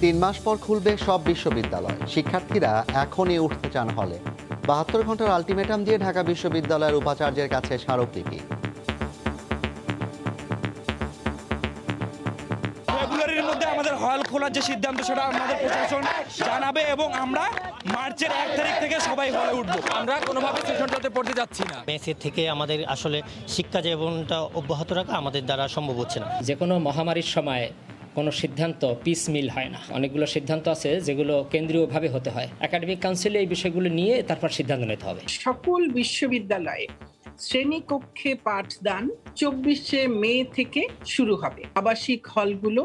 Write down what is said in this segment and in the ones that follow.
৩ মাস পর খুলবে সব বিশ্ববিদ্যালয়, শিক্ষার্থীরা এখনই উঠতে চান হলে। ৭২ ঘন্টার আলটিমেটাম দিয়ে ঢাকা বিশ্ববিদ্যালয়ের উপাচার্যের কাছে স্মারকলিপি। ফেব্রুয়ারির মধ্যে আমাদের হল খোলার যে সিদ্ধান্ত সেটা আমাদের প্রশাসন জানাবে এবং আমরা মার্চের ১ তারিখ থেকে সবাই হলে উঠবো। আমরা কোনোভাবে সেশনটাতে পড়তে যাচ্ছি না। মেসের থেকে আমাদের আসলে শিক্ষা জীবনটা অব্যাহত রাখা আমাদের দ্বারা সম্ভব হচ্ছে না। যে কোনো মহামারীর সময় কোনো সিদ্ধান্ত পিস মিল হয় না। অনেকগুলো সিদ্ধান্ত আছে যেগুলো কেন্দ্রীয়ভাবে হতে হয়। একাডেমিক কাউন্সিলে এই বিষয়গুলো নিয়ে তারপর সিদ্ধান্ত নিতে হবে। সকল বিশ্ববিদ্যালয়ে শ্রেণীকক্ষে পাঠদান ২৪শে মে থেকে শুরু হবে। আবাসিক হলগুলো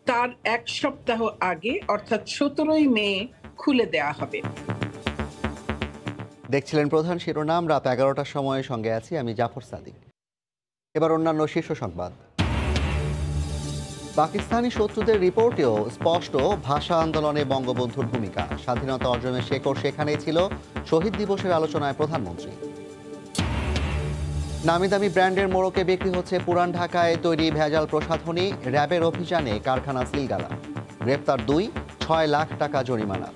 তার ১ সপ্তাহ আগে অর্থাৎ ১৭ই মে খুলে দেওয়া হবে। দেখছিলেন প্রধান শিরোনাম। রাত ১১টার সময়ের সঙ্গে আছি আমি জাফর সাদিক। এবার অন্যান্য শীর্ষ সংবাদ। পাকিস্তানি শত্রুদের রিপোর্টেও স্পষ্ট ভাষা আন্দোলনে বঙ্গবন্ধুর ভূমিকা। স্বাধীনতা অর্জনের শেকড় সেখানেই ছিল। শহীদ দিবসের আলোচনায় প্রধানমন্ত্রী। নামি দামি ব্র্যান্ডের মোড়কে বিক্রি হচ্ছে পুরান ঢাকায় তৈরি ভেজাল প্রসাধনী। র্যাবের অভিযানে কারখানা সিলগালা। গ্রেপ্তার ২, ৬ লাখ টাকা জরিমানা।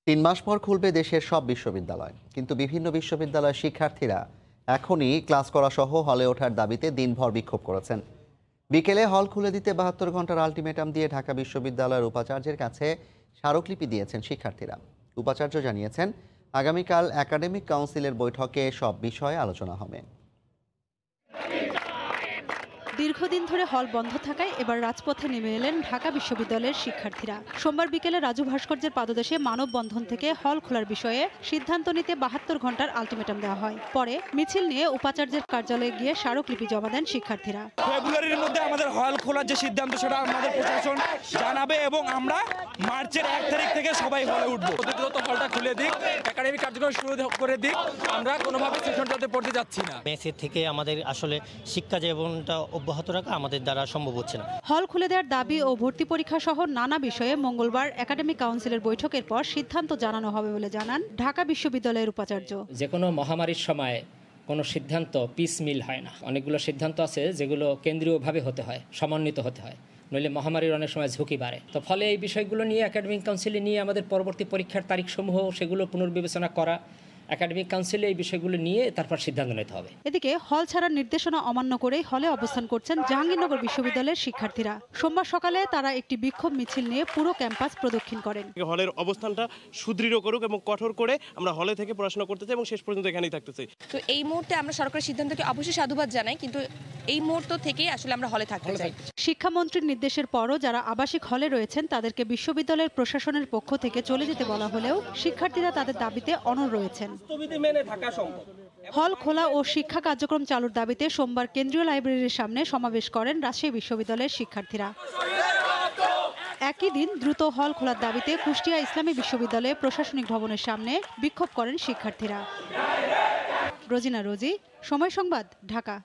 ৩ মাস পর খুলবে দেশের সব বিশ্ববিদ্যালয়, কিন্তু বিভিন্ন বিশ্ববিদ্যালয়ের শিক্ষার্থীরা এখনই ক্লাস করা সহ হলে ওঠার দাবিতে দিনভর বিক্ষোভ করেছেন। বিকেলে হল খুলে দিতে ৭২ ঘন্টার আলটিমেটাম দিয়ে ঢাকা বিশ্ববিদ্যালয়ের উপাচার্যের কাছে স্মারকলিপি দিয়েছেন শিক্ষার্থীরা। উপাচার্য জানিয়েছেন, আগামীকাল একাডেমিক কাউন্সিলের বৈঠকে সব বিষয়ে আলোচনা হবে। দীর্ঘদিন ধরে হল বন্ধ থাকায় এবার রাজপথে নেমে এলেন ঢাকা বিশ্ববিদ্যালয়ের শিক্ষার্থীরা। সোমবার বিকেলে রাজু ভাস্কর্যের পাদদেশে মানববন্ধন থেকে হল খোলার বিষয়ে সিদ্ধান্ত নিতে ৭২ ঘন্টার আলটিমেটাম দেওয়া হয়। পরে মিছিল নিয়ে উপাচার্যের কার্যালয়ে গিয়ে স্মারকলিপি জমা দেন শিক্ষার্থীরা। ফেব্রুয়ারির মধ্যে আমাদের হল খোলার যে সিদ্ধান্ত সেটা আমাদের প্রশাসন জানাবে এবং আমরা মার্চের ১ তারিখ থেকে সবাই হলে উঠবো। দ্রুত হলটা খুলে দিক, একাডেমিক কার্যক্রম শুরু করে দিক। আমরা কোনোভাবে সেশনটাতে পড়তে যাচ্ছি না। মেসের থেকে আমাদের আসলে শিক্ষা জীবনটা অব্যাহত রাখা আমাদের দ্বারা সম্ভব হচ্ছে না। হল খুলে দেওয়ার দাবি ও ভর্তি পরীক্ষা সহ নানা বিষয়ে মঙ্গলবার একাডেমিক কাউন্সিলের বৈঠকের পর সিদ্ধান্ত জানানো হবে বলে জানান ঢাকা বিশ্ববিদ্যালয়ের উপাচার্য। যে কোনো মহামারীর সময় কোনো সিদ্ধান্ত পিস মিল হয় না। অনেকগুলো সিদ্ধান্ত আছে যেগুলো কেন্দ্রীয়ভাবে হতে হয়, সমন্বিত হতে হয়, নইলে মহামারীর অনেক সময় ঝুঁকি বাড়ে। তো ফলে এই বিষয়গুলো নিয়ে একাডেমিক কাউন্সিলে নিয়ে আমাদের পরবর্তী পরীক্ষার তারিখসমূহ সেগুলো পুনর্বিবেচনা করা, একাডেমিক কাউন্সিলে এই বিষয়গুলো নিয়ে তারপর সিদ্ধান্ত নিতে হবে। এদিকে হল ছাড়ার নির্দেশনা অমান্য করেই হলে অবস্থান করছেন জাহাঙ্গীরনগর বিশ্ববিদ্যালয়ের শিক্ষার্থীরা। সোমবার সকালে তারা একটি বিক্ষোভ মিছিল নিয়ে পুরো ক্যাম্পাস প্রদক্ষিণ করেন। হলের অবস্থানটা সুদৃঢ় করুক এবং কঠোর করে আমরা হলে থেকে পড়াশোনা করতে চাই এবং শেষ পর্যন্ত এখানেই থাকতে চাই। তো এই মুহূর্তে আমরা সরকারের সিদ্ধান্তকে অবশ্যই সাধুবাদ জানাই, কিন্তু এই মুহূর্ত থেকেই আসলে আমরা হলে থাকতে চাই। শিক্ষামন্ত্রীর নির্দেশের পরও যারা আবাসিক হলে রয়েছেন তাদেরকে বিশ্ববিদ্যালয়ের প্রশাসনের পক্ষ থেকে চলে যেতে বলা হলেও শিক্ষার্থীরা তাদের দাবিতে অনড় রয়েছেন। হল খোলা ও শিক্ষা কার্যক্রম চালুর দাবিতে সোমবার কেন্দ্রীয় লাইব্রেরির সামনে সমাবেশ করেন রাজশাহী বিশ্ববিদ্যালয়ের শিক্ষার্থীরা। একই দিন দ্রুত হল খোলার দাবিতে কুষ্টিয়া ইসলামী বিশ্ববিদ্যালয়ে প্রশাসনিক ভবনের সামনে বিক্ষোভ করেন শিক্ষার্থীরা। রোজিনা রোজি, সময় সংবাদ, ঢাকা।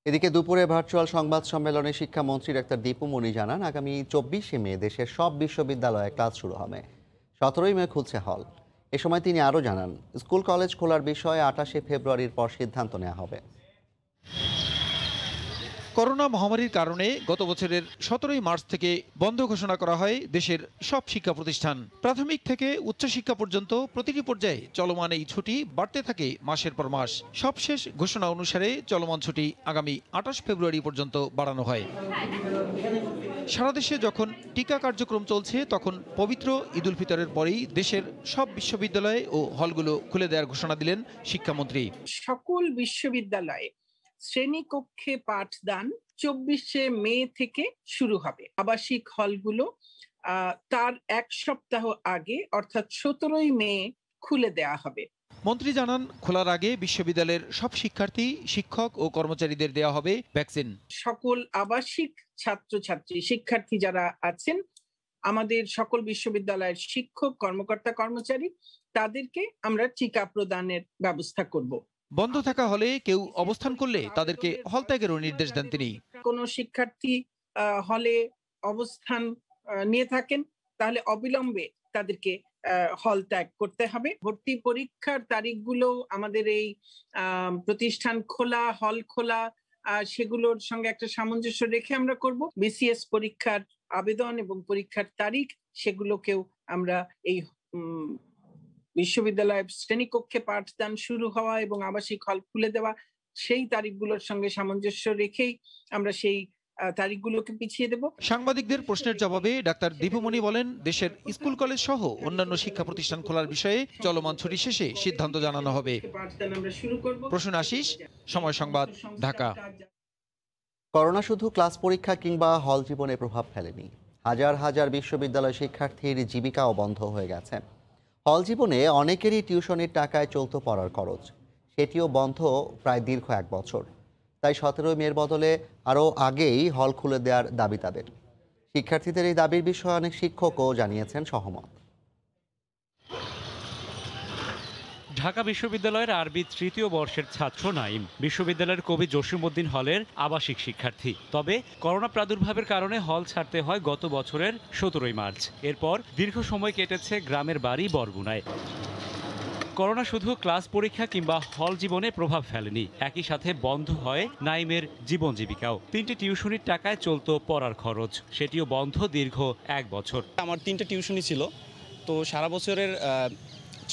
এদিকে দুপুরে ভার্চুয়াল সংবাদ সম্মেলনে শিক্ষামন্ত্রী ডাক্তার দীপু মনি জানান, আগামী ২৪শে মে দেশের সব বিশ্ববিদ্যালয়ে ক্লাস শুরু হবে। ১৭ই মে খুলছে হল। এ সময় তিনি আরও জানান, স্কুল কলেজ খোলার বিষয়ে ২৮শে ফেব্রুয়ারির পর সিদ্ধান্ত নেওয়া হবে। করোনা মহামারীর কারণে গত বছরের ১৭ই মার্চ থেকে বন্ধ ঘোষণা করা হয় দেশের সব শিক্ষা প্রতিষ্ঠান। প্রাথমিক থেকে উচ্চশিক্ষা পর্যন্ত প্রতিটি পর্যায়ে চলমান এই ছুটি বাড়তে থাকে মাসের পর মাস। সবশেষ ঘোষণা অনুসারে চলমান ছুটি আগামী ২৮ ফেব্রুয়ারি পর্যন্ত বাড়ানো হয়। সারা দেশে যখন টিকা কার্যক্রম চলছে, তখন পবিত্র ঈদ উল ফিতরের পরেই দেশের সব বিশ্ববিদ্যালয় ও হলগুলো খুলে দেওয়ার ঘোষণা দিলেন শিক্ষামন্ত্রী। সকল বিশ্ববিদ্যালয়ে শ্রেণীকক্ষে পাঠদান ২৪শে মে থেকে শুরু হবে। আবাসিক হলগুলো তার ১ সপ্তাহ আগে অর্থাৎ ১৭ই মে খুলে দেওয়া হবে। মন্ত্রী জানান, খোলার আগে বিশ্ববিদ্যালয়ের সব শিক্ষার্থী, শিক্ষক ও কর্মচারীদের দেওয়া হবে ভ্যাকসিন। সকল আবাসিক ছাত্রছাত্রী, শিক্ষার্থী যারা আছেন, আমাদের সকল বিশ্ববিদ্যালয়ের শিক্ষক, কর্মকর্তা, কর্মচারী, তাদেরকে আমরা টিকা প্রদানের ব্যবস্থা করব। বন্ধ থাকা হলে কেউ অবস্থান করলে তাদেরকে হল ত্যাগেরও নির্দেশ দেন তিনি। কোনো শিক্ষার্থী হলে অবস্থান নিয়ে থাকেন, তাহলে অবিলম্বে তাদেরকে হল ত্যাগ করতে হবে। ভর্তি পরীক্ষার তারিখগুলো আমাদের এই প্রতিষ্ঠান খোলা, হল খোলা সেগুলোর সঙ্গে একটা সামঞ্জস্য রেখে আমরা করব। বিসিএস পরীক্ষার আবেদন এবং পরীক্ষার তারিখ সেগুলোকেও আমরা এই বিশ্ববিদ্যালয়ের শ্রেণীকক্ষে পাঠদান শুরু হওয়া এবং আবাসিক হল খুলে দেওয়া সেই তারিখগুলোর সঙ্গে সামঞ্জস্য রেখেই আমরা সেই তারিখগুলোকে পিছিয়ে দেব। সাংবাদিকদের প্রশ্নের জবাবে ডাক্তার দীপুমণি বলেন, দেশের স্কুল কলেজ সহ অন্যান্য শিক্ষা প্রতিষ্ঠান খোলার বিষয়ে চলমান ছুটি শেষে সিদ্ধান্ত জানানো হবে। প্রসূন আশিস, সময় সংবাদ, ঢাকা। করোনা শুধু ক্লাস পরীক্ষা কিংবা হল জীবনে প্রভাব ফেলেনি, হাজার হাজার বিশ্ববিদ্যালয় শিক্ষার্থীর জীবিকাও বন্ধ হয়ে গেছে। হল জীবনে অনেকেরই টিউশনির টাকায় চলত পড়ার খরচ, সেটিও বন্ধ প্রায় দীর্ঘ 1 বছর। তাই 17 মের বদলে আরও আগেই হল খুলে দেওয়ার দাবি তাদের। শিক্ষার্থীদের এই দাবির বিষয়ে অনেক শিক্ষকও জানিয়েছেন সহমত। ঢাকা বিশ্ববিদ্যালয়ের আরবি 3য় বর্ষের ছাত্র নাইম বিশ্ববিদ্যালয়ের কবি জসিমউদ্দিন হলের আবাসিক শিক্ষার্থী। তবে করোনা প্রাদুর্ভাবের কারণে হল ছাড়তে হয় গত বছরের 17 মার্চ। এরপর দীর্ঘ সময় কেটেছে গ্রামের বাড়ি বরগুনায়। করোনা শুধু ক্লাস পরীক্ষা কিংবা হল জীবনে প্রভাব ফেলেনি, একই সাথে বন্ধ হয় নাইমের জীবন জীবিকাও। 3টি টিউশনির টাকায় চলত পড়ার খরচ, সেটিও বন্ধ দীর্ঘ 1 বছর। আমার 3টা টিউশনি ছিল, তো সারা বছরের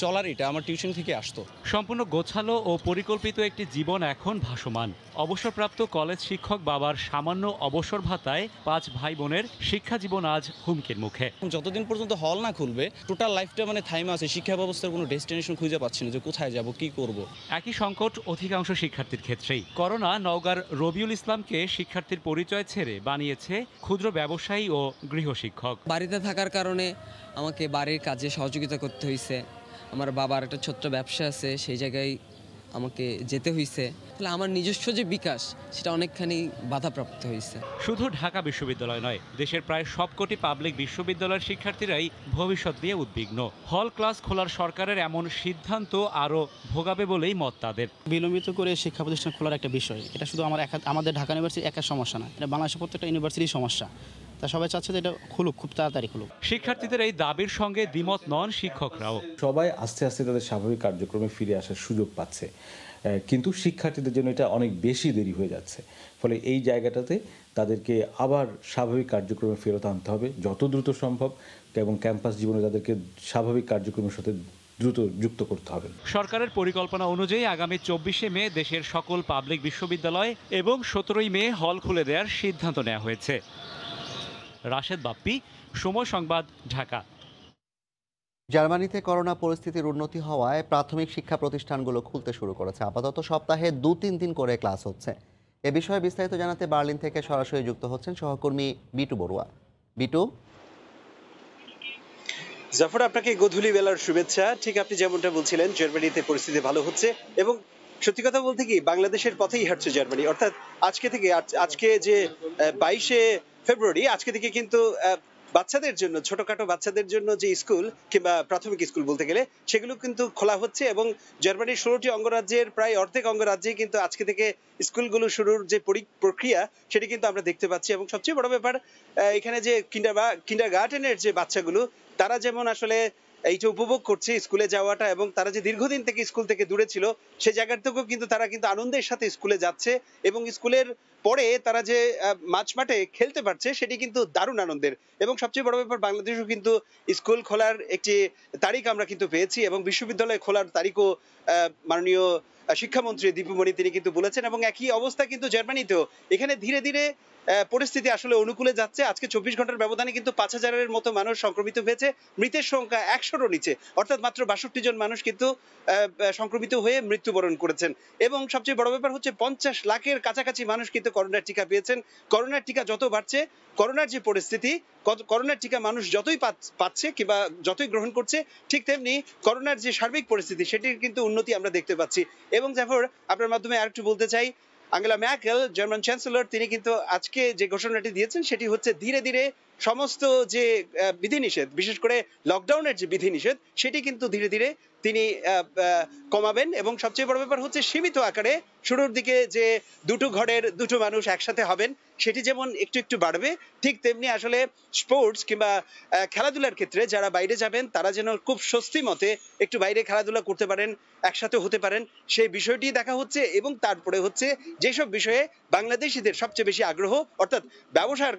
চলার এটা আমার টিউশন থেকে আসতো। সম্পূর্ণ গোছালো ও পরিকল্পিত একটি জীবন এখন ভাসমান। অবসরপ্রাপ্ত কলেজ শিক্ষক বাবার সামান্য অবসর ভাতায় 5 ভাই বোনের শিক্ষা জীবন আজ হুমকির মুখে। যতদিন পর্যন্ত হল না খুলবে টোটাল লাইফটা থাইমা আছে। শিক্ষা ব্যবস্থার কোনো ডেস্টিনেশন খুঁজে পাচ্ছি না যে কোথায় যাব, কি করব। একই সংকট অধিকাংশ শিক্ষার্থীর ক্ষেত্রেই। করোনা নওগাঁর রবিউল ইসলামকে শিক্ষার্থীর পরিচয় ছেড়ে বানিয়েছে ক্ষুদ্র ব্যবসায়ী ও গৃহশিক্ষক। বাড়িতে থাকার কারণে আমাকে বাড়ির কাজে সহযোগিতা করতে হয়েছে। আমার বাবার একটা ছোট্ট ব্যবসা আছে, সেই জায়গায় আমাকে যেতে হয়েছে। তাহলে আমার নিজস্ব যে বিকাশ সেটা অনেকখানি বাধাপ্রাপ্ত হয়েছে। শুধু ঢাকা বিশ্ববিদ্যালয় নয়, দেশের প্রায় সবকটি পাবলিক বিশ্ববিদ্যালয়ের শিক্ষার্থীরাই ভবিষ্যৎ নিয়ে উদ্বিগ্ন। হল ক্লাস খোলার সরকারের এমন সিদ্ধান্ত আরও ভোগাবে বলেই মত তাদের। বিলম্বিত করে শিক্ষা প্রতিষ্ঠান খোলার একটা বিষয়, এটা শুধু আমাদের ঢাকা ইউনিভার্সিটির একা সমস্যা না, এটা বাংলাদেশের প্রত্যেকটা ইউনিভার্সিটির সমস্যা। তা সবাই চাচ্ছে যে এটা খুলুক, খুব তাড়াতাড়ি খুলুক। শিক্ষার্থীদের এই দাবির সঙ্গে দ্বিমত নন শিক্ষকরাও। সবাই আস্তে আস্তে তাদের স্বাভাবিক কার্যক্রমে ফিরে আসার সুযোগ পাচ্ছে, কিন্তু শিক্ষার্থীদের জন্য এটা অনেক বেশি দেরি হয়ে যাচ্ছে। ফলে এই জায়গাটাতে তাদেরকে আবার স্বাভাবিক কার্যক্রমে ফেরত আনতে হবে যত দ্রুত সম্ভব, এবং ক্যাম্পাস জীবনে তাদেরকে স্বাভাবিক কার্যক্রমের সাথে দ্রুত যুক্ত করতে হবে। সরকারের পরিকল্পনা অনুযায়ী আগামী 24 মে দেশের সকল পাবলিক বিশ্ববিদ্যালয় এবং 17 মে হল খুলে দেওয়ার সিদ্ধান্ত নেওয়া হয়েছে। রাশেদ বাপ্পি, সময় সংবাদ, ঢাকা। জার্মানিতে করোনা পরিস্থিতির উন্নতি হওয়ায় প্রাথমিক শিক্ষা প্রতিষ্ঠানগুলো খুলতে শুরু করেছে। আপাতত সপ্তাহে 2-3 দিন করে ক্লাস হচ্ছে। এ বিষয়ে বিস্তারিত জানাতে বার্লিন থেকে সরাসরি যুক্ত হচ্ছেন সহকর্মী বিটু বড়ুয়া। বিটু। জাফর, আপনাকে গোধূলি বেলার শুভেচ্ছা। ঠিক আপনি যেমনটা বলছিলেন, জার্মানিতে পরিস্থিতি ভালো হচ্ছে এবং সত্যি কথা বলতে কি বাংলাদেশের পথেই হাঁটছে জার্মানি। অর্থাৎ আজকে যে 22শে ফেব্রুয়ারি, আজকে থেকে কিন্তু বাচ্চাদের জন্য, ছোটখাটো বাচ্চাদের জন্য যে স্কুল কিংবা প্রাথমিক স্কুল বলতে গেলে সেগুলো কিন্তু খোলা হচ্ছে এবং জার্মানির 16টি অঙ্গরাজ্যের প্রায় অর্ধেক অঙ্গরাজ্যে কিন্তু আজকে থেকে স্কুলগুলো শুরুর যে প্রক্রিয়া সেটি কিন্তু আমরা দেখতে পাচ্ছি। এবং সবচেয়ে বড় ব্যাপার, এখানে যে কিন্ডারগার্টেনের যে বাচ্চাগুলো, তারা যেমন আসলে এইটা উপভোগ করছে স্কুলে যাওয়াটা, এবং তারা যে দীর্ঘদিন থেকে স্কুল থেকে দূরে ছিল সেই জায়গার থেকেও কিন্তু তারা কিন্তু আনন্দের সাথে স্কুলে যাচ্ছে এবং স্কুলের পরে তারা যে মাঠে খেলতে পারছে সেটি কিন্তু দারুণ আনন্দের। এবং সবচেয়ে বড় ব্যাপার, বাংলাদেশেও কিন্তু স্কুল খোলার একটি তারিখ আমরা কিন্তু পেয়েছি এবং বিশ্ববিদ্যালয় খোলার তারিখও মাননীয় শিক্ষামন্ত্রী দীপুমণি তিনি কিন্তু বলেছেন। এবং একই অবস্থা কিন্তু জার্মানিতেও। এখানে ধীরে ধীরে পরিস্থিতি আসলে অনুকূলে যাচ্ছে। আজকে 24 ঘন্টার ব্যবধানে কিন্তু 5000-এর মতো মানুষ সংক্রমিত হয়েছে। মৃতের সংখ্যা 100-রও নিচে, অর্থাৎ মাত্র 62 জন মানুষ কিন্তু সংক্রমিত হয়ে মৃত্যুবরণ করেছেন। এবং সবচেয়ে বড় ব্যাপার হচ্ছে 50 লাখের কাছাকাছি মানুষ কিন্তু করোনার টিকা পেয়েছেন। করোনার টিকা যত বাড়ছে, করোনার যে পরিস্থিতি, করোনার টিকা মানুষ যতই পাচ্ছে কিংবা যতই গ্রহণ করছে, ঠিক তেমনি করোনার যে সার্বিক পরিস্থিতি সেটির কিন্তু উন্নতি আমরা দেখতে পাচ্ছি। এবং জাফর, আপনার মাধ্যমে আরেকটু বলতে চাই, আঙ্গেলা ম্যার্কেল, জার্মান চ্যান্সেলর, তিনি কিন্তু আজকে যে ঘোষণাটি দিয়েছেন সেটি হচ্ছে ধীরে ধীরে সমস্ত যে বিধিনিষেধ, বিশেষ করে লকডাউনের যে বিধিনিষেধ, সেটি কিন্তু ধীরে ধীরে তিনি কমাবেন, এবং সবচেয়ে বড় ব্যাপার হচ্ছে সীমিত আকারে শুরুর দিকে যে দুটো ঘরের দুটো মানুষ একসাথে হবেন সেটি যেমন একটু একটু বাড়বে, ঠিক তেমনি আসলে স্পোর্টস কিংবা খেলাধুলার ক্ষেত্রে যারা বাইরে যাবেন তারা যেন খুব স্বস্তি মতে একটু বাইরে খেলাধুলা করতে পারেন, একসাথে হতে পারেন, সেই বিষয়টি দেখা হচ্ছে। এবং তারপরে হচ্ছে যেসব বিষয়ে বাংলাদেশিদের সবচেয়ে বেশি আগ্রহ, অর্থাৎ ব্যবসার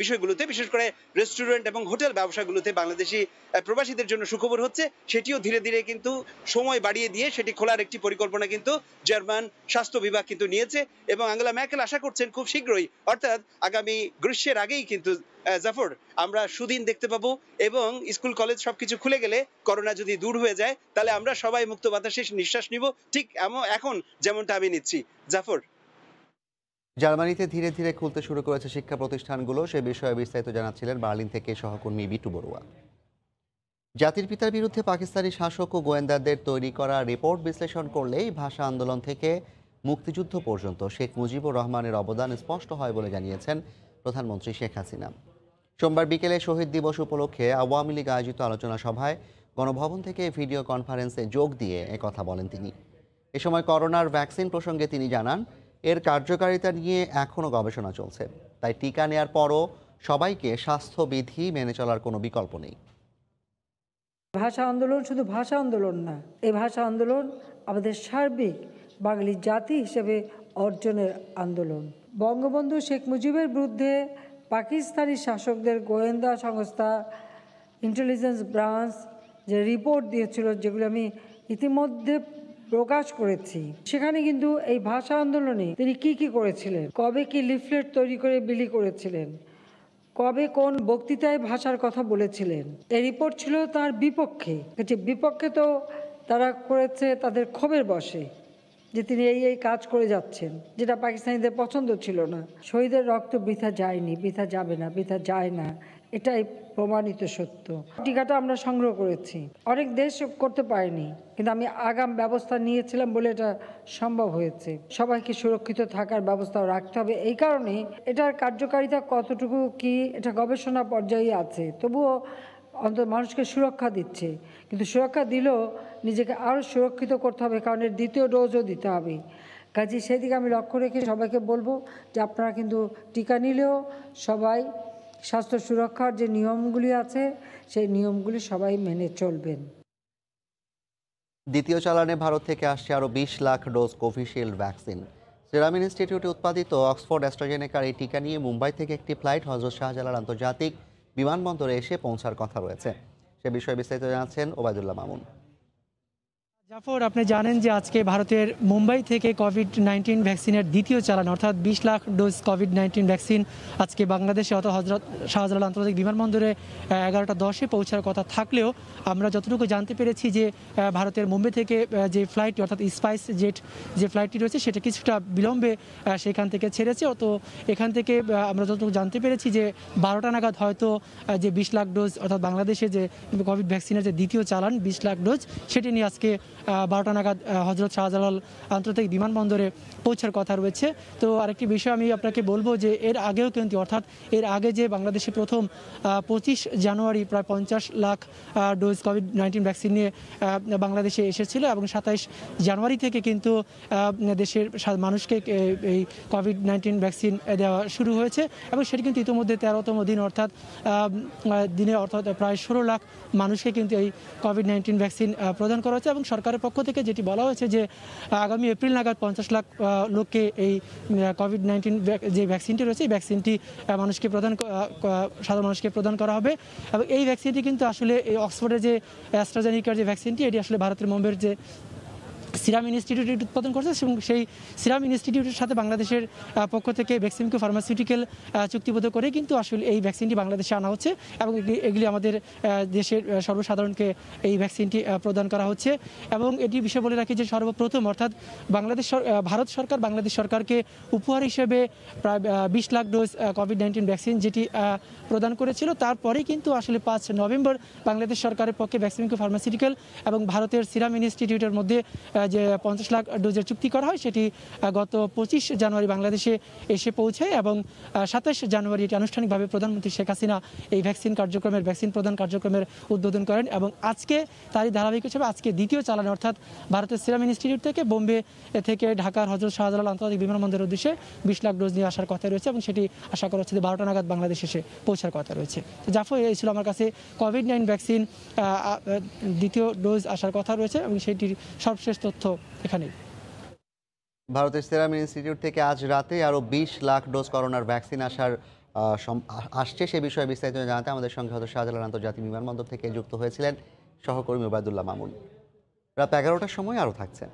বিষয়গুলোতে, বিশেষ করে রেস্টুরেন্ট এবং হোটেল ব্যবসাগুলোতে বাংলাদেশি প্রবাসীদের জন্য সুখবর হচ্ছে, সেটিও ধীরে ধীরে কিন্তু সময় বাড়িয়ে দিয়ে সেটি খোলার একটি পরিকল্পনা কিন্তু জার্মান স্বাস্থ্য বিভাগ কিন্তু নিয়েছে। এবং আঙ্গেলা ম্যার্কেল আশা করছেন খুব শীঘ্রই, অর্থাৎ আগামী গ্রীষ্মের আগেই কিন্তু জাফর আমরা সুদিন দেখতে পাবো, এবং স্কুল কলেজ সবকিছু খুলে গেলে, করোনা যদি দূর হয়ে যায়, তাহলে আমরা সবাই মুক্ত বাতাসে নিঃশ্বাস নিব, ঠিক এখন যেমনটা আমি নিচ্ছি। জাফর, জার্মানিতে ধীরে ধীরে খুলতে শুরু করেছে শিক্ষা প্রতিষ্ঠানগুলো, সে বিষয়ে বিস্তারিত জানাচ্ছিলেন বার্লিন থেকে সহকর্মী বিটু বড়ুয়া। জাতির পিতার বিরুদ্ধে পাকিস্তানি শাসক ও গোয়েন্দাদের তৈরি করা রিপোর্ট বিশ্লেষণ করলেই ভাষা আন্দোলন থেকে মুক্তিযুদ্ধ পর্যন্ত শেখ মুজিবুর রহমানের অবদান স্পষ্ট হয় বলে জানিয়েছেন প্রধানমন্ত্রী শেখ হাসিনা। সোমবার বিকেলে শহীদ দিবস উপলক্ষে আওয়ামী লীগ আয়োজিত আলোচনা সভায় গণভবন থেকে ভিডিও কনফারেন্সে যোগ দিয়ে একথা বলেন তিনি। এ সময় করোনার ভ্যাকসিন প্রসঙ্গে তিনি জানান, এর কার্যকারিতা নিয়ে এখনও গবেষণা চলছে, তাই টিকা নেয়ার পরও সবাইকে স্বাস্থ্যবিধি মেনে চলার কোনো বিকল্প নেই। ভাষা আন্দোলন শুধু ভাষা আন্দোলন না, এই ভাষা আন্দোলন আমাদের সার্বিক বাঙালি জাতি হিসেবে অর্জনের আন্দোলন। বঙ্গবন্ধু শেখ মুজিবের বিরুদ্ধে পাকিস্তানি শাসকদের গোয়েন্দা সংস্থা ইন্টেলিজেন্স ব্রাঞ্চ যে রিপোর্ট দিয়েছিল, যেগুলো আমি ইতিমধ্যে প্রকাশ করেছি, সেখানে কিন্তু এই ভাষা আন্দোলনে তিনি কি করেছিলেন, কবে কি লিফলেট তৈরি করে বিলি করেছিলেন, কবে কোন বক্তৃতায় ভাষার কথা বলেছিলেন, এই রিপোর্ট ছিল তার বিপক্ষে। বিপক্ষে তো তারা করেছে তাদের ক্ষোভের বশে, যে তিনি এই কাজ করে যাচ্ছেন, যেটা পাকিস্তানিদের পছন্দ ছিল না। শহীদের রক্ত বৃথা যায়নি, বৃথা যাবে না, বৃথা যায় না, এটাই প্রমাণিত সত্য। টিকাটা আমরা সংগ্রহ করেছি, অনেক দেশ করতে পারেনি, কিন্তু আমি আগাম ব্যবস্থা নিয়েছিলাম বলে এটা সম্ভব হয়েছে। সবাইকে সুরক্ষিত থাকার ব্যবস্থাও রাখতে হবে, এই কারণে এটার কার্যকারিতা কতটুকু কি এটা গবেষণা পর্যায়ে আছে, তবুও অন্তত মানুষকে সুরক্ষা দিচ্ছে। কিন্তু সুরক্ষা দিলেও নিজেকে আরও সুরক্ষিত করতে হবে, কারণ এর দ্বিতীয় ডোজও দিতে হবে। কাজে সেদিকে আমি লক্ষ্য রেখে সবাইকে বলবো যে আপনারা কিন্তু টিকা নিলেও সবাই স্বাস্থ্য সুরক্ষার যে নিয়মগুলি আছে সেই নিয়মগুলি সবাই মেনে চলবেন। দ্বিতীয় চালানে ভারত থেকে আসছে আরও 20 lakh dose Covishield vaccine. Serum ইনস্টিটিউটে উৎপাদিত অক্সফোর্ড অ্যাস্ট্রাজেনেকার এই টিকা নিয়ে মুম্বাই থেকে একটি ফ্লাইট হজরত শাহজালাল আন্তর্জাতিক বিমানবন্দরে এসে পৌঁছার কথা রয়েছে। সে বিষয়ে বিস্তারিত জানাচ্ছেন ওবায়দুল্লাহ মামুন। জাফর, আপনি জানেন যে আজকে ভারতের মুম্বাই থেকে কোভিড-19 ভ্যাকসিনের দ্বিতীয় চালান অর্থাৎ 20 লাখ ডোজ কোভিড-19 ভ্যাকসিন আজকে বাংলাদেশে অর্থাৎ হজরত শাহজালাল আন্তর্জাতিক বিমানবন্দরে 11:10 পৌঁছার কথা থাকলেও আমরা যতটুকু জানতে পেরেছি যে ভারতের মুম্বাই থেকে যে ফ্লাইটটি অর্থাৎ স্পাইস জেট যে ফ্লাইটটি রয়েছে সেটা কিছুটা বিলম্বে সেখান থেকে ছেড়েছে। তো এখান থেকে আমরা যতটুকু জানতে পেরেছি যে 12টা নাগাদ হয়তো যে 20 লাখ ডোজ অর্থাৎ বাংলাদেশে যে কোভিড ভ্যাকসিনের যে দ্বিতীয় চালান 20 লাখ ডোজ সেটি নিয়ে আজকে 12টা নাগাদ হজরত শাহজালাল আন্তর্জাতিক বিমানবন্দরে পৌঁছার কথা রয়েছে। তো আরেকটি বিষয় আমি আপনাকে বলবো যে এর আগেও কিন্তু অর্থাৎ এর আগে যে বাংলাদেশে প্রথম 25 জানুয়ারি প্রায় 50 লাখ ডোজ কোভিড-19 ভ্যাকসিন নিয়ে বাংলাদেশে এসেছিল এবং 27 জানুয়ারি থেকে কিন্তু দেশের মানুষকে এই কোভিড-19 ভ্যাকসিন দেওয়া শুরু হয়েছে এবং সেটি কিন্তু ইতিমধ্যে 13তম দিন অর্থাৎ প্রায় 16 লাখ মানুষকে কিন্তু এই কোভিড-19 ভ্যাকসিন প্রদান করা হয়েছে এবং সরকারের পক্ষ থেকে যেটি বলা হয়েছে যে আগামী এপ্রিল নাগাদ 50 লাখ লোককে এই কোভিড-19 যে ভ্যাকসিনটি রয়েছে এই ভ্যাকসিনটি সাধারণ মানুষকে প্রদান করা হবে। এবং এই ভ্যাকসিনটি কিন্তু আসলে এই অক্সফোর্ডের যে অ্যাস্ট্রাজেনিকার যে ভ্যাকসিনটি এটি আসলে ভারতের মুম্বাইয়ের যে সিরাম ইনস্টিটিউট উৎপাদন করছে এবং সেই সিরাম ইনস্টিটিউটের সাথে বাংলাদেশের পক্ষ থেকে বেক্সিমকো ফার্মাসিউটিক্যাল চুক্তিবদ্ধ করে কিন্তু আসলে এই ভ্যাকসিনটি বাংলাদেশে আনা হচ্ছে এবং এগুলি আমাদের দেশের সর্বসাধারণকে এই ভ্যাকসিনটি প্রদান করা হচ্ছে। এবং এটি বিষয় বলে রাখি যে সর্বপ্রথম অর্থাৎ ভারত সরকার বাংলাদেশ সরকারকে উপহার হিসেবে প্রায় 20 লাখ ডোজ কোভিড-19 ভ্যাকসিন যেটি প্রদান করেছিল, তারপরেই কিন্তু আসলে 5 নভেম্বর বাংলাদেশ সরকারের পক্ষে বেক্সিমকো ফার্মাসিউটিক্যাল এবং ভারতের সিরাম ইনস্টিটিউটের মধ্যে যে 50 লাখ ডোজের চুক্তি করা হয় সেটি গত 25 জানুয়ারি বাংলাদেশে এসে পৌঁছায় এবং 27 জানুয়ারি এটি আনুষ্ঠানিকভাবে প্রধানমন্ত্রী শেখ হাসিনা এই ভ্যাকসিন প্রদান কার্যক্রমের উদ্বোধন করেন এবং আজকে তারই ধারাবাহিক হিসেবে আজকে দ্বিতীয় চালান অর্থাৎ ভারতের সিরাম ইনস্টিটিউট থেকে বোম্বে থেকে ঢাকার হযরত শাহজালাল আন্তর্জাতিক বিমানবন্দরের উদ্দেশ্যে 20 লাখ ডোজ নিয়ে আসার কথা রয়েছে এবং সেটি আশা করা হচ্ছে যে 12টা নাগাদ বাংলাদেশে এসে পৌঁছার কথা রয়েছে। তো জাফর, এই ছিল আমার কাছে কোভিড-19 ভ্যাকসিন দ্বিতীয় ডোজ আসার কথা রয়েছে এবং সেটির সর্বশেষ তথ্য এখানে। ভারতের সিরাম ইনস্টিটিউট থেকে আজ রাতে আরও 20 লাখ ডোজ করোনার ভ্যাকসিন আসছে সে বিষয়ে বিস্তারিত জানাতে আমাদের সঙ্গে হয়তো শাহজালাল আন্তর্জাতিক বিমানবন্দর থেকে যুক্ত হয়েছিলেন সহকর্মী ওবায়দুল্লাহ মামুন। রাত 11টার সময় আরও থাকছেন।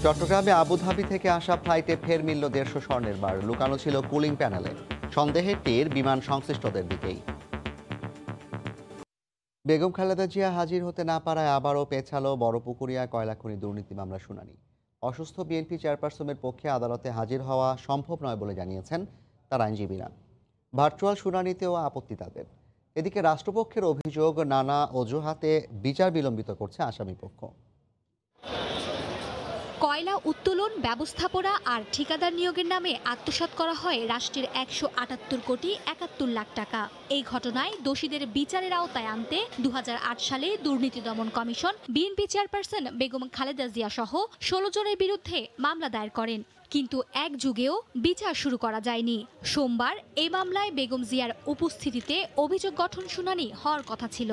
চট্টগ্রামে আবুধাবি থেকে আসা ফ্লাইটে ফের মিলল 150 স্বর্ণের বার, লুকানো ছিল কুলিং প্যানেলে। সন্দেহের তীর বিমান সংশ্লিষ্টদের দিকেই। বেগম খালেদা জিয়া হাজির হতে না পারায় আবারও পেছালো বড়পুকুরিয়া কয়লা খনি দুর্নীতি মামলার শুনানি। অসুস্থ বিএনপি চেয়ারপারসনের পক্ষে আদালতে হাজির হওয়া সম্ভব নয় বলে জানিয়েছেন তার আইনজীবীরা। ভার্চুয়াল শুনানিতেও আপত্তি তাদের। এদিকে রাষ্ট্রপক্ষের অভিযোগ, নানা অজুহাতে বিচার বিলম্বিত করছে আসামিপক্ষ। কয়লা উত্তোলন, ব্যবস্থাপনা আর ঠিকাদার নিয়োগের নামে আত্মসাৎ করা হয় রাষ্ট্রের 178 কোটি 71 লাখ টাকা। এই ঘটনায় দোষীদের বিচারের আওতায় আনতে 2008 সালে দুর্নীতি দমন commission BNP chairperson Begum Khaleda Zia সহ 16 জনের বিরুদ্ধে মামলা দায়ের করেন। কিন্তু এক যুগেও বিচার শুরু করা যায়নি। সোমবার এই মামলায় বেগম জিয়ার উপস্থিতিতে অভিযোগ গঠন শুনানি হওয়ার কথা ছিল।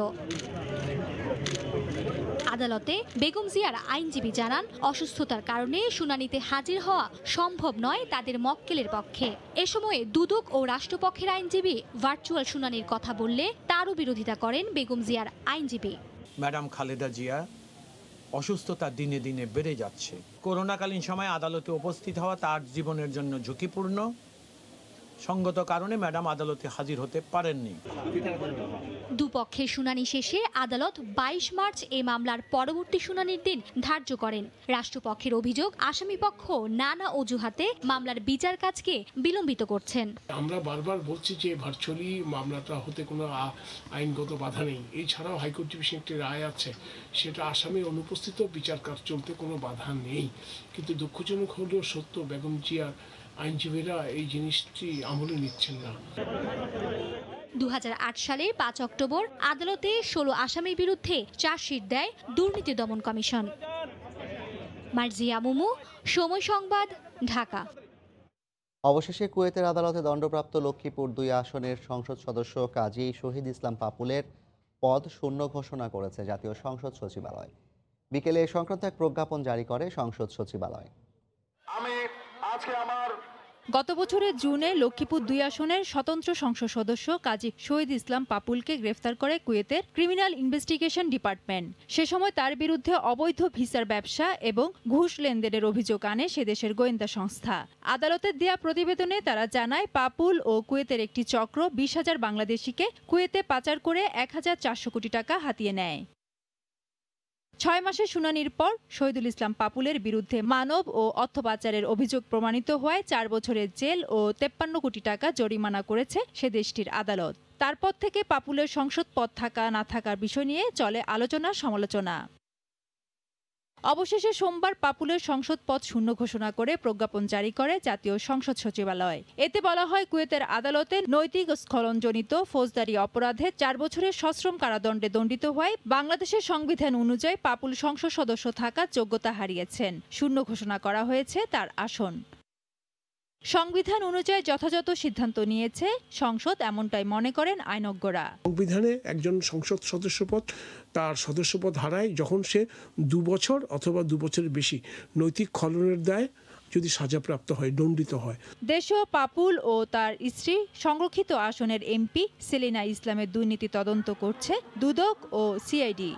আদালতে বেগম জিয়ার আইনজীবী জানান, অসুস্থতার কারণে শুনানিতে হাজির হওয়া সম্ভব নয় তাদের মক্কেলের পক্ষে। এ সময়ে দুদক ও রাষ্ট্রপক্ষের আইনজীবী ভার্চুয়াল শুনানির কথা বললে তারও বিরোধিতা করেন বেগম জিয়ার আইনজীবী। ম্যাডাম খালেদা জিয়া অসুস্থতা দিনে দিনে বেড়ে যাচ্ছে। করোনাকালীন সময়ে আদালতে উপস্থিত হওয়া তার জীবনের জন্য ঝুঁকিপূর্ণ। সঙ্গত কারণে ম্যাডাম আদালতে হাজির হতে পারেননি। দুপক্ষের শুনানি শেষে আদালত 22 মার্চ এই মামলার পরবর্তী শুনানির দিন ধার্য করেন। রাষ্ট্রপক্ষের অভিযোগ, আসামিপক্ষ নানা অজুহাতে মামলার বিচার কাজকে বিলম্বিত করছেন। আমরা বারবার বলছি যে ভার্চুয়ালি মামলাটা হতে কোনো আইনগত বাধা নেই। এছাড়াও হাইকোর্ট ডিভিশন একটি রায় আছে, সেটা আসামির অনুপস্থিত বিচার কাজ চলতে কোনো বাধা নেই। কিন্তু দুঃখজনক হলেও সত্য, বেগম জিয়ার আইনজীবীরা এই জিনিসটি আমলে নিচ্ছেন না। 2008 সালের 5 অক্টোবর আদালতে 16 আসামির বিরুদ্ধে চার্জশিট দেয় দুর্নীতি দমন কমিশন। মার্জিয়া মুমু, সময় সংবাদ, ঢাকা। অবশেষে কুয়েতের আদালতে দণ্ডপ্রাপ্ত লক্ষ্মীপুর 2 আসনের সংসদ সদস্য কাজী শহীদ ইসলাম পাপুলের পদ শূন্য ঘোষণা করেছে জাতীয় সংসদ সচিবালয়। বিকেলে এ সংক্রান্ত এক প্রজ্ঞাপন জারি করে সংসদ সচিবালয়। গত বছরের জুনে লক্ষ্মীপুর 2 আসনের স্বতন্ত্র সংসদ সদস্য কাজী শহীদ ইসলাম পাপুলকে গ্রেফতার করে কুয়েতের ক্রিমিনাল ইনভেস্টিগেশন ডিপার্টমেন্ট। সে সময় তার বিরুদ্ধে অবৈধ ভিসার ব্যবসা এবং ঘুষ লেনদেনের অভিযোগ আনে সে দেশের গোয়েন্দা সংস্থা। আদালতের দেয়া প্রতিবেদনে তারা জানায়, পাপুল ও কুয়েতের একটি চক্র 20,000 বাংলাদেশিকে কুয়েতে পাচার করে 1,400 কোটি টাকা হাতিয়ে নেয়। 6 মাসের শুনানির পর শহীদুল ইসলাম পাপুলের বিরুদ্ধে মানব ও অর্থ পাচারের অভিযোগ প্রমাণিত হওয়ায় 4 বছরের জেল ও 53 কোটি টাকা জরিমানা করেছে সে দেশটির আদালত। তারপর থেকে পাপুলের সংসদ পদ থাকা না থাকার বিষয় নিয়ে চলে আলোচনা সমালোচনা। অবশেষে সোমবার পাপুলের সংসদ পদ শূন্য ঘোষণা করে প্রজ্ঞাপন জারি করে জাতীয় সংসদ সচিবালয়। এতে বলা হয়, কুয়েতের আদালতে নৈতিক স্খলনজনিত ফৌজদারি অপরাধে 4 বছরের সশ্রম কারাদণ্ডে দণ্ডিত হওয়ায় বাংলাদেশের সংবিধান অনুযায়ী পাপুল সংসদ সদস্য থাকার যোগ্যতা হারিয়েছেন। শূন্য ঘোষণা করা হয়েছে তার আসন। সংবিধান অনুযায়ী যথাযথ সিদ্ধান্ত নিয়েছে সংসদ, এমনটাই মনে করেন আইনজ্ঞরা। সংবিধানে একজন সংসদ সদস্যপদ তার সদস্যপদ হারায় যখন সে 2 বছর অথবা 2 বছরের বেশি নৈতিক খলনের দায়ে যদি সাজাপ্রাপ্ত হয়, দণ্ডিত হয়। দেশীয় পাপুল ও তার স্ত্রী সংরক্ষিত আসনের এমপি সেলিনা ইসলামের দুর্নীতি তদন্ত করছে দুদক ও সিআইডি।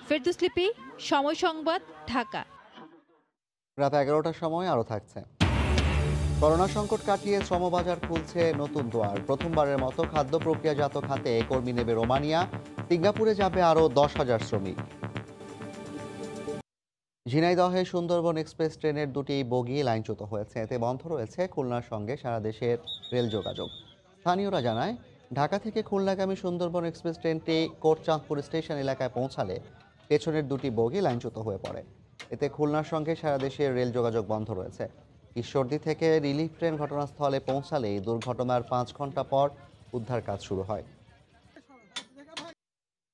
ফেরদৌস লিপি, সময় সংবাদ, ঢাকা। রাত 11টার সময় আরও থাকছে। করোনা সংকট কাটিয়ে শ্রমবাজার খুলছে নতুন দুয়ার। প্রথমবারের মতো খাদ্য প্রক্রিয়াজাত খাতে কর্মী নেবে রোমানিয়া। সিঙ্গাপুরে যাবে আরও 10,000 শ্রমিক। ঝিনাইদহে সুন্দরবন এক্সপ্রেস ট্রেনের 2টি বগি লাইনচ্যুত হয়েছে। এতে বন্ধ রয়েছে খুলনার সঙ্গে সারা দেশের রেল যোগাযোগ। স্থানীয়রা জানায়, ঢাকা থেকে খুলনাগামী সুন্দরবন এক্সপ্রেস ট্রেনটি কোটচাঁদপুর স্টেশন এলাকায় পৌঁছালে পেছনের 2টি বগি লাইনচ্যুত হয়ে পড়ে। এতে খুলনার সঙ্গে সারা দেশের রেল যোগাযোগ বন্ধ রয়েছে। ঈশ্বরদী থেকে রিলিফ ট্রেন ঘটনাস্থলে পৌঁছালেই দুর্ঘটনার 5 ঘন্টা পর উদ্ধার কাজ শুরু হয়।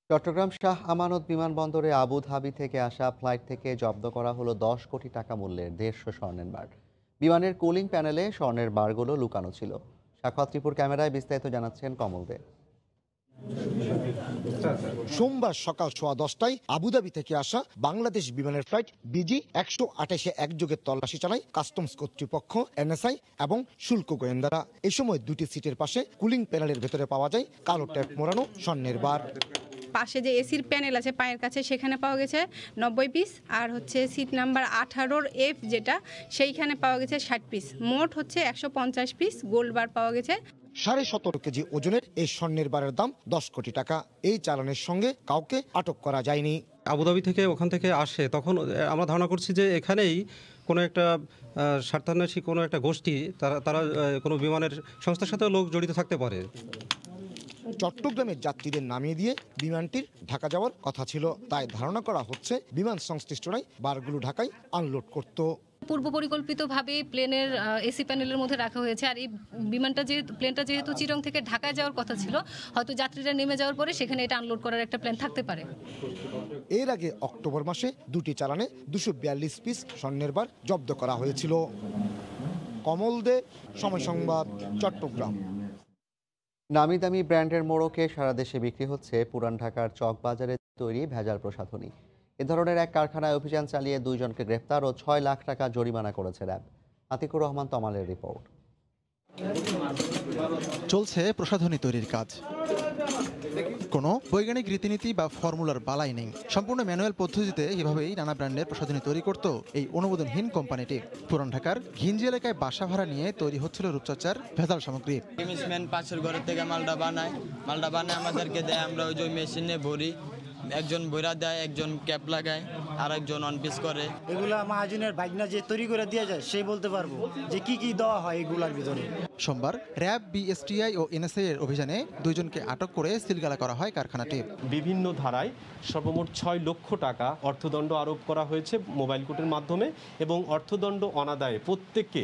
চট্টগ্রাম শাহ আমানত বিমানবন্দরে আবুধাবি থেকে আসা ফ্লাইট থেকে জব্দ করা হলো 10 কোটি টাকা মূল্যের 150 স্বর্ণের বার। বিমানের কুলিং প্যানেলে স্বর্ণের বারগুলো লুকানো ছিল। সাক্ষাৎ রিপোর্ট ক্যামেরায় বিস্তারিত জানাচ্ছেন কমল দে। সোমবার সকাল 10:15টায় আবুধাবি থেকে আসা বাংলাদেশ বিমানের ফ্লাইট বিজি 128 একযোগে তল্লাশি চালায় কাস্টমস কর্তৃপক্ষ, এনএসআই এবং শুল্ক গোয়েন্দারা। এই সময় দুটি সিটের পাশে কুলিং প্যানেলের ভেতরে পাওয়া যায় কালো ট্যাপ মোড়ানো স্বর্ণের বার। পাশে যে এসির প্যানেল আছে পায়ের কাছে, সেখানে পাওয়া গেছে 90 পিস, আর হচ্ছে সিট নাম্বার 18 F যেটা, সেইখানে পাওয়া গেছে 60 পিস। মোট হচ্ছে 150 পিস গোল্ড বার পাওয়া গেছে। 17.5 কেজি ওজনের এই স্বর্ণের বারের দাম 10 কোটি টাকা। এই চালানের সঙ্গে কাউকে আটক করা যায়নি। আবুধাবি থেকে ওখান থেকে আসে, তখন আমরা ধারণা করছি যে এখানেই কোনো একটা স্বার্থান্বেষী কোনো একটা গোষ্ঠী, তারা কোনো বিমানের সংস্থার সাথে লোক জড়িত থাকতে পারে। চট্টগ্রামের যাত্রীদের নামিয়ে দিয়ে বিমানটির ঢাকা যাওয়ার কথা ছিল, তাই ধারণা করা হচ্ছে বিমান সংশ্লিষ্টরাই বারগুলো ঢাকায় আনলোড করত। পূর্ব পরিকল্পিতভাবে প্লেনের এসি প্যানেলের মধ্যে রাখা হয়েছে। আর এই প্লেনটা যেহেতু চিরং থেকে ঢাকায় যাওয়ার কথা ছিল, হয়তো যাত্রীরা নেমে যাওয়ার পরে সেখানে এটা আনলোড করার একটা প্ল্যান থাকতে পারে। এর আগে অক্টোবর মাসে দুটি চালানে 242 পিস স্বর্ণের বার জব্দ করা হয়েছিল। কমল দে, সময় সংবাদ, চট্টগ্রাম। নামি দামি ব্র্যান্ডের মোড়কে সারা দেশে বিক্রি হচ্ছে পুরান ঢাকার চকবাজারে তৈরি ভেজাল প্রসাধনী। এ ধরনের এক কারখানায় অভিযান চালিয়ে 2 জনকে গ্রেফতার ও 6 লাখ টাকা জরিমানা করেছে র্যাব। আতিকুর রহমান তমালের রিপোর্ট। চলছে প্রসাধনী তৈরির কাজ। কোনো বৈজ্ঞানিক রীতিনীতি বা ফর্মুলার বালাই নেই। সম্পূর্ণ ম্যানুয়াল পদ্ধতিতে এভাবেই নানা ব্র্যান্ডের প্রসাধনী তৈরি করত এই অনুমোদনহীন কোম্পানিটি। পুরান ঢাকার ঘিঞ্জি এলাকায় বাসা ভাড়া নিয়ে তৈরি হচ্ছিল রূপচর্চার ভেজাল সামগ্রী। পাশের ঘরের থেকে মালটা বানায় আমাদেরকে দেয়, আমরা ওই যে মেশিনে ভরি, একজন বইরা দেয়, একজন ক্যাপ লাগায়, আর একজন অন পিস করে। এগুলা মহাজনের বাইকনা যে তৈরি করে দিয়ে যায় সেই বলতে পারবো যে কি কি দেওয়া হয় এগুলার ভিতরে। সোমবার র্যাব, বিএসটিআই ও এনএসআই এর অভিযানে 2 জনকে আটক করে সিলগালা করা হয় কারখানাটি। বিভিন্ন ধারায় সর্বমোট 6 লক্ষ টাকা অর্থদণ্ড আরোপ করা হয়েছে মোবাইল কোর্টের মাধ্যমে, এবং অর্থদণ্ড অনাদায়ে প্রত্যেককে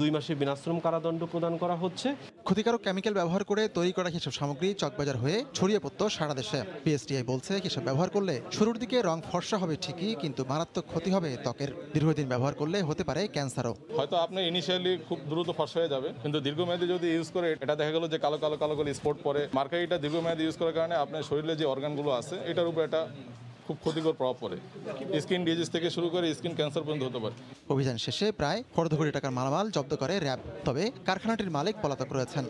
2 মাসের বিনাশ্রম কারাদণ্ড প্রদান করা হচ্ছে। ক্ষতিকারক কেমিক্যাল ব্যবহার করে তৈরি করা এসব সামগ্রী চকবাজার হয়ে ছড়িয়ে পড়ত সারা দেশে। বিএসটিআই বলছে এসব ব্যবহার করলে শুরুর দিকে রং ফর্সা হবে ঠিকই, কিন্তু মারাত্মক ক্ষতি হবে ত্বকের। দীর্ঘদিন ব্যবহার করলে হতে পারে ক্যান্সারও। হয়তো আপনার ইনিশিয়ালি খুব দ্রুত ফর্সা হয়ে যাবে, কিন্তু দীর্ঘমেয়াদী যদি ইউজ করে এটা দেখা গেল যে কালো কালো কালো করে স্পট পরে। মার্কারিটা দীর্ঘমেয়াদী ইউজ করার কারণে আপনার শরীরে যে অর্গানগুলো আছে এটার উপর এটা খুব ক্ষতিকর প্রভাব পড়ে। স্কিন ডিজিজ থেকে শুরু করে স্কিন ক্যান্সার পর্যন্ত হতে পারে। অভিযান শেষে প্রায় 1.5 কোটি টাকার মালামাল জব্দ করে র্যাব। তবে কারখানাটির মালিক পলাতক রয়েছেন।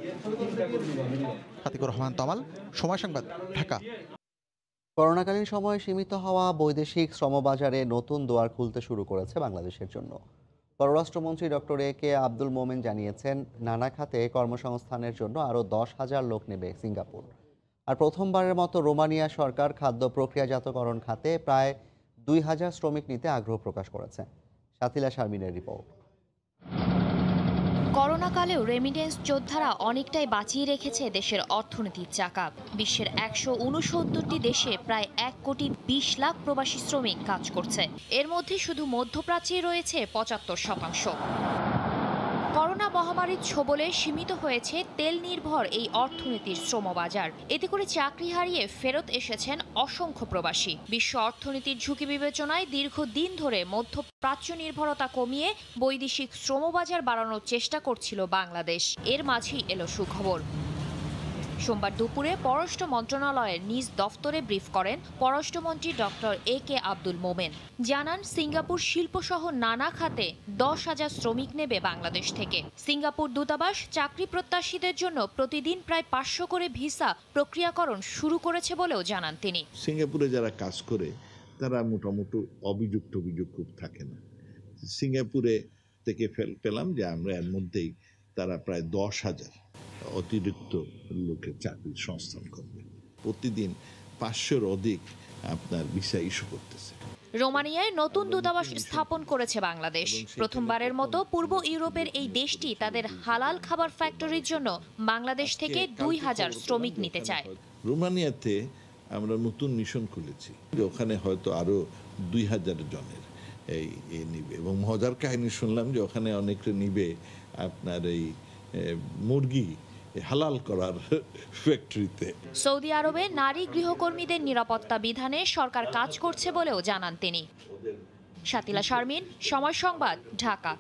আতিকুর রহমান তমাল, সময় সংবাদ, ঢাকা। করোনাকালীন সময়ে সীমিত হওয়া বৈদেশিক শ্রমবাজারে নতুন দুয়ার খুলতে শুরু করেছে বাংলাদেশের জন্য। পররাষ্ট্রমন্ত্রী ডক্টর এ.কে. আব্দুল মোমেন জানিয়েছেন, নানা খাতে কর্মসংস্থানের জন্য আরও 10,000 লোক নেবে সিঙ্গাপুর। আর প্রথমবারের মতো রোমানিয়া সরকার খাদ্য প্রক্রিয়াজাতকরণ খাতে প্রায় 2,000 শ্রমিক নিতে আগ্রহ প্রকাশ করেছে। শাতিলা শারমিনের রিপোর্ট। করোনাকালেও রেমিটেন্স যোদ্ধারা অনেকটাই বাঁচিয়ে রেখেছে দেশের অর্থনীতির চাকা। বিশ্বের 169টি দেশে প্রায় 1,20,00,000 প্রবাসী শ্রমিক কাজ করছে। এর মধ্যে শুধু মধ্যপ্রাচ্যে রয়েছে 75%। করোনা মহামারীর ছোবলে সীমিত হয়েছে তেল নির্ভর এই অর্থনীতির শ্রমবাজার। এতে করে চাকরি হারিয়ে ফেরত এসেছেন অসংখ্য প্রবাসী। বিশ্ব অর্থনীতির ঝুঁকি বিবেচনায় দীর্ঘদিন ধরে মধ্যপ্রাচ্য নির্ভরতা কমিয়ে বৈদেশিক শ্রমবাজার বাড়ানোর চেষ্টা করছিল বাংলাদেশ। এর মাঝেই এলো সুখবর। সোমবার দুপুরে পররাষ্ট্র মন্ত্রণালয়ের নিজ দফতরে ব্রিফ করেন পররাষ্ট্রমন্ত্রী ডক্টর এ.কে. আব্দুল মোমেন। জানান, সিঙ্গাপুর শিল্পসহ নানা খাতে 10,000 শ্রমিক নেবে বাংলাদেশ থেকে। সিঙ্গাপুর দূতাবাস চাকরি প্রত্যাশীদের জন্য প্রতিদিন প্রায় 500 করে ভিসা প্রক্রিয়াকরণ শুরু করেছে বলেও জানান তিনি। সিঙ্গাপুরে যারা কাজ করে তারা মোটামুটি অভিযোগ খুব থাকে না। সিঙ্গাপুরে থেকে পেলাম যে আমরা এর মধ্যেই তারা প্রায় 10,000 অতিরিক্ত লোকের চাকরির সংস্থান করবে। প্রতিদিন 500-র অধিক আপনার ভিসা ইস্যু করতেছে। রোমানিয়ায় নতুন দূতাবাস স্থাপন করেছে বাংলাদেশ। প্রথমবারের মতো পূর্ব ইউরোপের এই দেশটি তাদের হালাল খাবার ফ্যাক্টরির জন্য বাংলাদেশ থেকে 2,000 শ্রমিক নিতে চায়। রোমানিয়াতে আমরা নতুন মিশন খুলেছি, ওখানে হয়তো আরো 2,000 জনের এই নিবে। এবং মজার কাহিনী শুনলাম যে ওখানে অনেকে নিবে আপনার এই মুরগি হালাল করার ফ্যাক্টরিতে। সৌদি আরবে নারী গৃহকর্মীদের নিরাপত্তা বিধানে সরকার কাজ করছে বলেও জানান তিনি। শাতিলা শারমিন, সময় সংবাদ, ঢাকা।